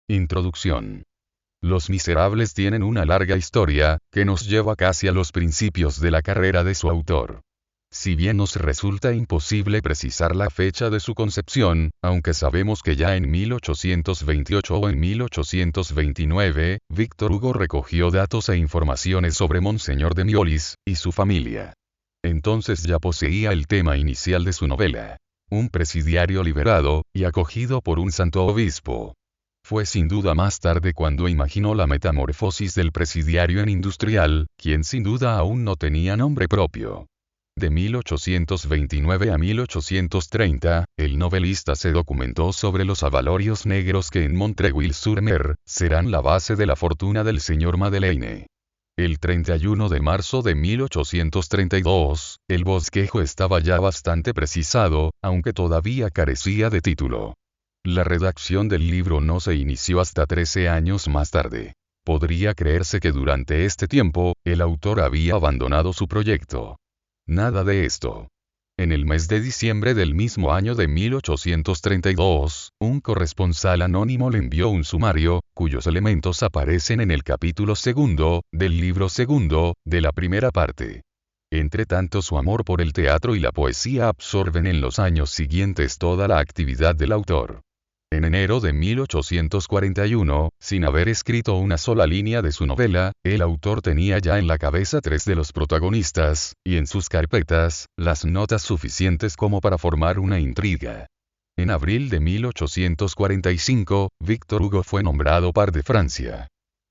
Introducción. Los Miserables tienen una larga historia, que nos lleva casi a los principios de la carrera de su autor. Si bien nos resulta imposible precisar la fecha de su concepción, aunque sabemos que ya en 1828 o en 1829, Víctor Hugo recogió datos e informaciones sobre Monseñor de Miolis y su familia. Entonces ya poseía el tema inicial de su novela. Un presidiario liberado, y acogido por un santo obispo. Fue sin duda más tarde cuando imaginó la metamorfosis del presidiario en industrial, quien sin duda aún no tenía nombre propio. De 1829 a 1830, el novelista se documentó sobre los avalorios negros que en Montreuil-sur-Mer serán la base de la fortuna del señor Madeleine. El 31 de marzo de 1832, el bosquejo estaba ya bastante precisado, aunque todavía carecía de título. La redacción del libro no se inició hasta 13 años más tarde. Podría creerse que durante este tiempo, el autor había abandonado su proyecto. Nada de esto. En el mes de diciembre del mismo año de 1832, un corresponsal anónimo le envió un sumario, cuyos elementos aparecen en el capítulo segundo, del libro segundo, de la primera parte. Entre tanto, su amor por el teatro y la poesía absorben en los años siguientes toda la actividad del autor. En enero de 1841, sin haber escrito una sola línea de su novela, el autor tenía ya en la cabeza 3 de los protagonistas, y en sus carpetas, las notas suficientes como para formar una intriga. En abril de 1845, Víctor Hugo fue nombrado par de Francia.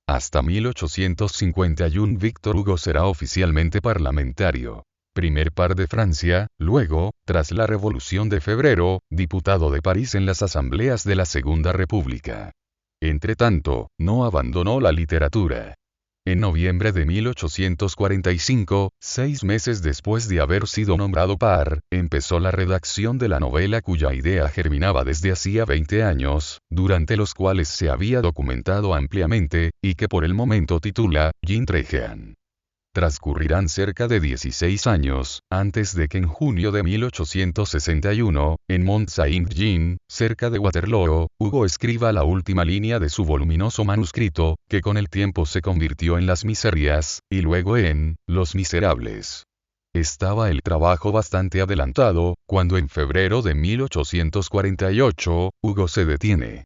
Hasta 1851 Víctor Hugo será oficialmente parlamentario. Primer par de Francia, luego, tras la Revolución de Febrero, diputado de París en las asambleas de la Segunda República. Entretanto, no abandonó la literatura. En noviembre de 1845, 6 meses después de haber sido nombrado par, empezó la redacción de la novela cuya idea germinaba desde hacía 20 años, durante los cuales se había documentado ampliamente, y que por el momento titula Jean Trajan. Transcurrirán cerca de 16 años, antes de que en junio de 1861, en Mont-Saint-Jean, cerca de Waterloo, Hugo escriba la última línea de su voluminoso manuscrito, que con el tiempo se convirtió en Las Miserias, y luego en Los Miserables. Estaba el trabajo bastante adelantado, cuando en febrero de 1848, Hugo se detiene.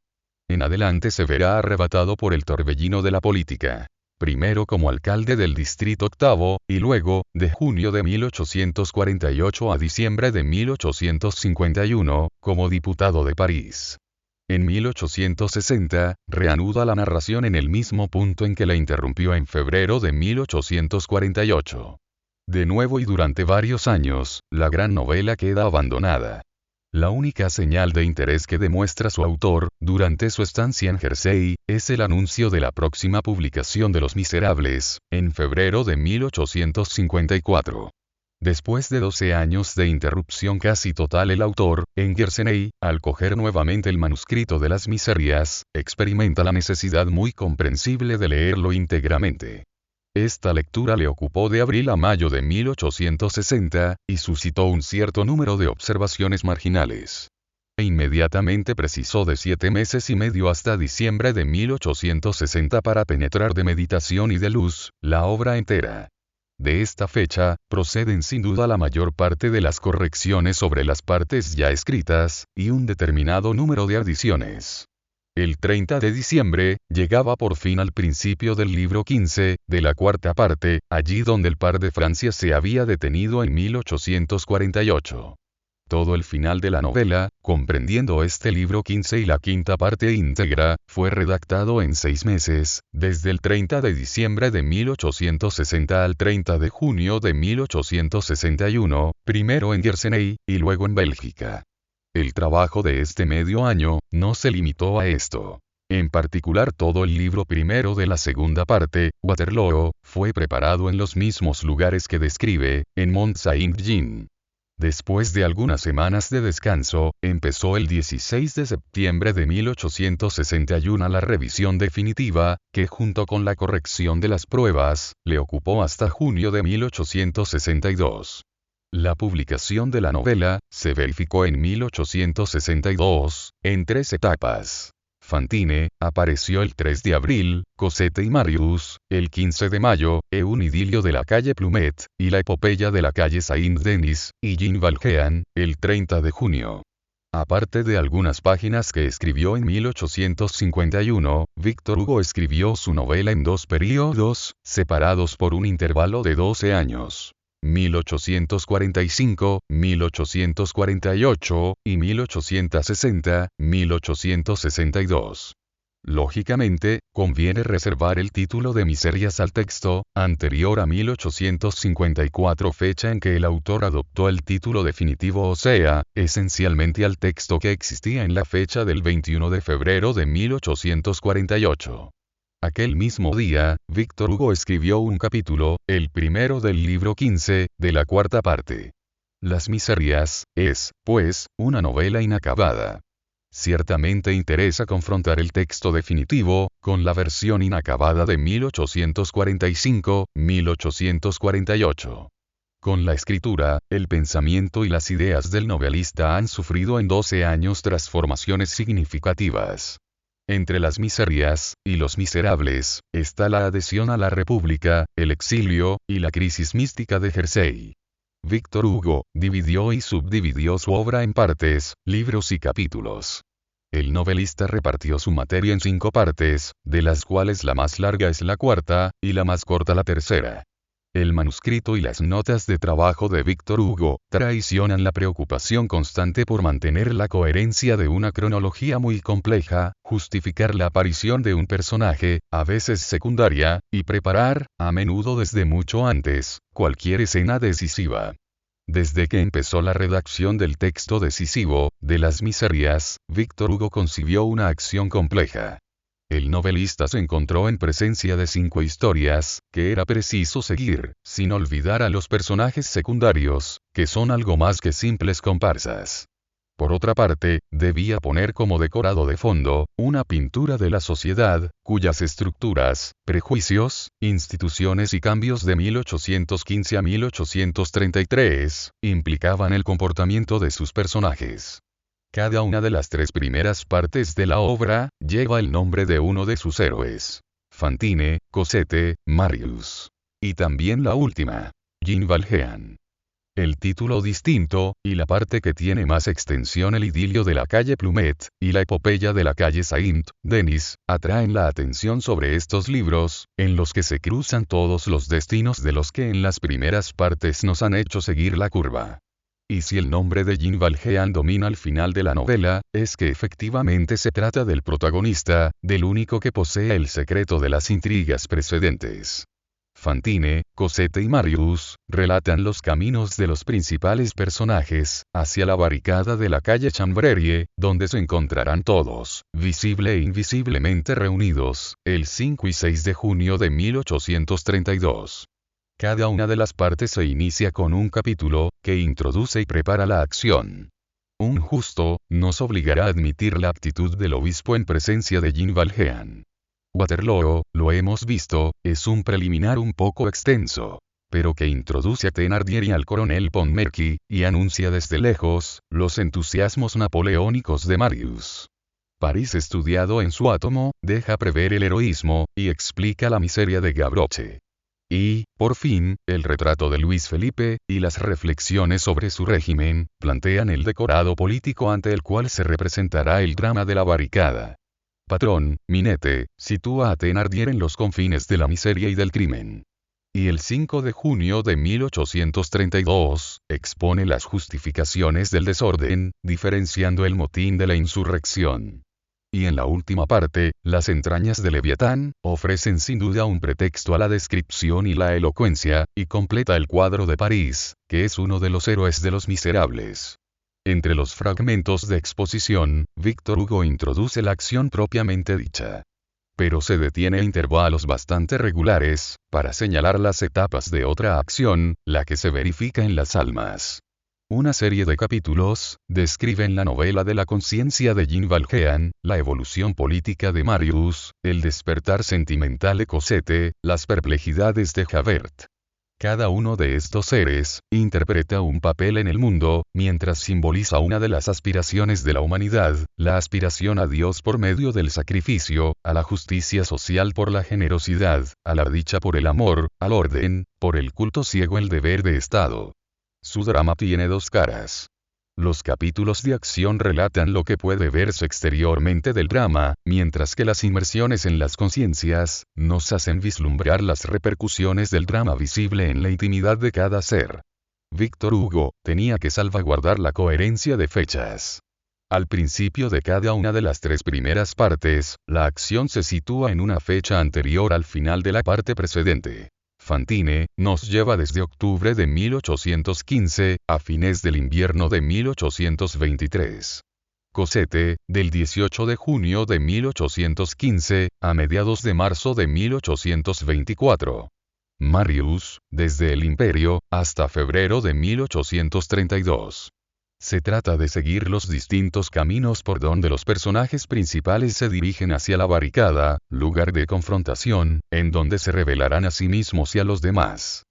En adelante se verá arrebatado por el torbellino de la política. Primero como alcalde del Distrito Octavo, y luego, de junio de 1848 a diciembre de 1851, como diputado de París. En 1860, reanuda la narración en el mismo punto en que la interrumpió en febrero de 1848. De nuevo y durante varios años, la gran novela queda abandonada. La única señal de interés que demuestra su autor, durante su estancia en Jersey, es el anuncio de la próxima publicación de Los Miserables, en febrero de 1854. Después de 12 años de interrupción casi total, el autor, en Guernsey, al coger nuevamente el manuscrito de Las Miserias, experimenta la necesidad muy comprensible de leerlo íntegramente. Esta lectura le ocupó de abril a mayo de 1860, y suscitó un cierto número de observaciones marginales. E inmediatamente precisó de 7 meses y medio hasta diciembre de 1860 para penetrar de meditación y de luz, la obra entera. De esta fecha, proceden sin duda la mayor parte de las correcciones sobre las partes ya escritas, y un determinado número de adiciones. El 30 de diciembre, llegaba por fin al principio del libro 15, de la cuarta parte, allí donde el par de Francia se había detenido en 1848. Todo el final de la novela, comprendiendo este libro 15 y la quinta parte íntegra, fue redactado en 6 meses, desde el 30 de diciembre de 1860 al 30 de junio de 1861, primero en Guernsey, y luego en Bélgica. El trabajo de este medio año, no se limitó a esto. En particular todo el libro primero de la segunda parte, Waterloo, fue preparado en los mismos lugares que describe, en Mont-Saint-Jean. Después de algunas semanas de descanso, empezó el 16 de septiembre de 1861 la revisión definitiva, que junto con la corrección de las pruebas, le ocupó hasta junio de 1862. La publicación de la novela se verificó en 1862, en 3 etapas. Fantine, apareció el 3 de abril, Cosette y Marius, el 15 de mayo, un idilio de la calle Plumet, y la epopeya de la calle Saint-Denis, y Jean Valjean, el 30 de junio. Aparte de algunas páginas que escribió en 1851, Víctor Hugo escribió su novela en 2 períodos, separados por un intervalo de 12 años. 1845, 1848, y 1860, 1862. Lógicamente, conviene reservar el título de Miserias al texto, anterior a 1854, fecha en que el autor adoptó el título definitivo, o sea, esencialmente al texto que existía en la fecha del 21 de febrero de 1848. Aquel mismo día, Víctor Hugo escribió un capítulo, el primero del libro 15, de la 4ª parte. Las Miserias, es, pues, una novela inacabada. Ciertamente interesa confrontar el texto definitivo, con la versión inacabada de 1845-1848. Con la escritura, el pensamiento y las ideas del novelista han sufrido en 12 años transformaciones significativas. Entre las Miserias, y Los Miserables, está la adhesión a la República, el exilio, y la crisis mística de Jersey. Víctor Hugo, dividió y subdividió su obra en partes, libros y capítulos. El novelista repartió su materia en 5 partes, de las cuales la más larga es la 4ª, y la más corta la 3ª. El manuscrito y las notas de trabajo de Víctor Hugo traicionan la preocupación constante por mantener la coherencia de una cronología muy compleja, justificar la aparición de un personaje, a veces secundaria, y preparar, a menudo desde mucho antes, cualquier escena decisiva. Desde que empezó la redacción del texto decisivo, de Las Miserias, Víctor Hugo concibió una acción compleja. El novelista se encontró en presencia de 5 historias, que era preciso seguir, sin olvidar a los personajes secundarios, que son algo más que simples comparsas. Por otra parte, debía poner como decorado de fondo, una pintura de la sociedad, cuyas estructuras, prejuicios, instituciones y cambios de 1815 a 1833, implicaban el comportamiento de sus personajes. Cada una de las 3 primeras partes de la obra, lleva el nombre de uno de sus héroes. Fantine, Cosette, Marius. Y también la última. Jean Valjean. El título distinto, y la parte que tiene más extensión, el idilio de la calle Plumet, y la epopeya de la calle Saint-Denis, atraen la atención sobre estos libros, en los que se cruzan todos los destinos de los que en las primeras partes nos han hecho seguir la curva. Y si el nombre de Jean Valjean domina al final de la novela, es que efectivamente se trata del protagonista, del único que posee el secreto de las intrigas precedentes. Fantine, Cosette y Marius, relatan los caminos de los principales personajes, hacia la barricada de la calle Chanvrerie, donde se encontrarán todos, visible e invisiblemente reunidos, el 5 y 6 de junio de 1832. Cada una de las partes se inicia con un capítulo, que introduce y prepara la acción. Un justo, nos obligará a admitir la actitud del obispo en presencia de Jean Valjean. Waterloo, lo hemos visto, es un preliminar un poco extenso, pero que introduce a Thénardier y al coronel Pontmercy, y anuncia desde lejos, los entusiasmos napoleónicos de Marius. París estudiado en su átomo, deja prever el heroísmo, y explica la miseria de Gavroche. Y, por fin, el retrato de Luis Felipe, y las reflexiones sobre su régimen, plantean el decorado político ante el cual se representará el drama de la barricada. Patrón, Minette, sitúa a Thénardier en los confines de la miseria y del crimen. Y el 5 de junio de 1832, expone las justificaciones del desorden, diferenciando el motín de la insurrección. Y en la última parte, las entrañas de Leviatán, ofrecen sin duda un pretexto a la descripción y la elocuencia, y completa el cuadro de París, que es uno de los héroes de Los Miserables. Entre los fragmentos de exposición, Víctor Hugo introduce la acción propiamente dicha. Pero se detiene a intervalos bastante regulares, para señalar las etapas de otra acción, la que se verifica en las almas. Una serie de capítulos, describen la novela de la conciencia de Jean Valjean, la evolución política de Marius, el despertar sentimental de Cosette, las perplejidades de Javert. Cada uno de estos seres, interpreta un papel en el mundo, mientras simboliza una de las aspiraciones de la humanidad, la aspiración a Dios por medio del sacrificio, a la justicia social por la generosidad, a la dicha por el amor, al orden, por el culto ciego el deber de Estado. Su drama tiene dos caras. Los capítulos de acción relatan lo que puede verse exteriormente del drama, mientras que las inmersiones en las conciencias, nos hacen vislumbrar las repercusiones del drama visible en la intimidad de cada ser. Víctor Hugo, tenía que salvaguardar la coherencia de fechas. Al principio de cada una de las tres primeras partes, la acción se sitúa en una fecha anterior al final de la parte precedente. Fantine, nos lleva desde octubre de 1815, a fines del invierno de 1823. Cosette, del 18 de junio de 1815, a mediados de marzo de 1824. Marius, desde el Imperio, hasta febrero de 1832. Se trata de seguir los distintos caminos por donde los personajes principales se dirigen hacia la barricada, lugar de confrontación, en donde se revelarán a sí mismos y a los demás.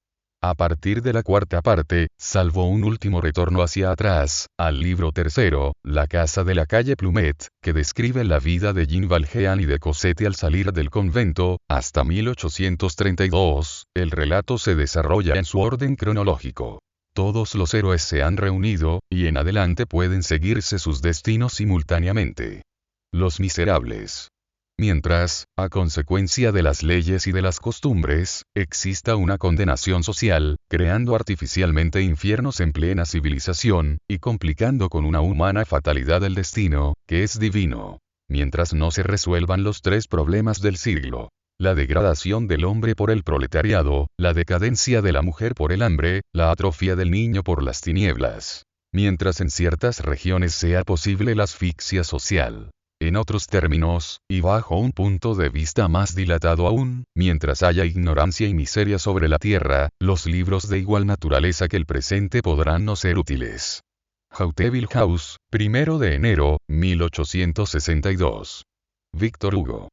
A partir de la cuarta parte, salvo un último retorno hacia atrás, al libro tercero, La casa de la calle Plumet, que describe la vida de Jean Valjean y de Cosette al salir del convento, hasta 1832, el relato se desarrolla en su orden cronológico. Todos los héroes se han reunido, y en adelante pueden seguirse sus destinos simultáneamente. Los miserables. Mientras, a consecuencia de las leyes y de las costumbres, exista una condenación social, creando artificialmente infiernos en plena civilización, y complicando con una humana fatalidad el destino, que es divino. Mientras no se resuelvan los tres problemas del siglo. La degradación del hombre por el proletariado, la decadencia de la mujer por el hambre, la atrofia del niño por las tinieblas. Mientras en ciertas regiones sea posible la asfixia social. En otros términos, y bajo un punto de vista más dilatado aún, mientras haya ignorancia y miseria sobre la tierra, los libros de igual naturaleza que el presente podrán no ser útiles. Hauteville House, 1 de enero, 1862. Víctor Hugo.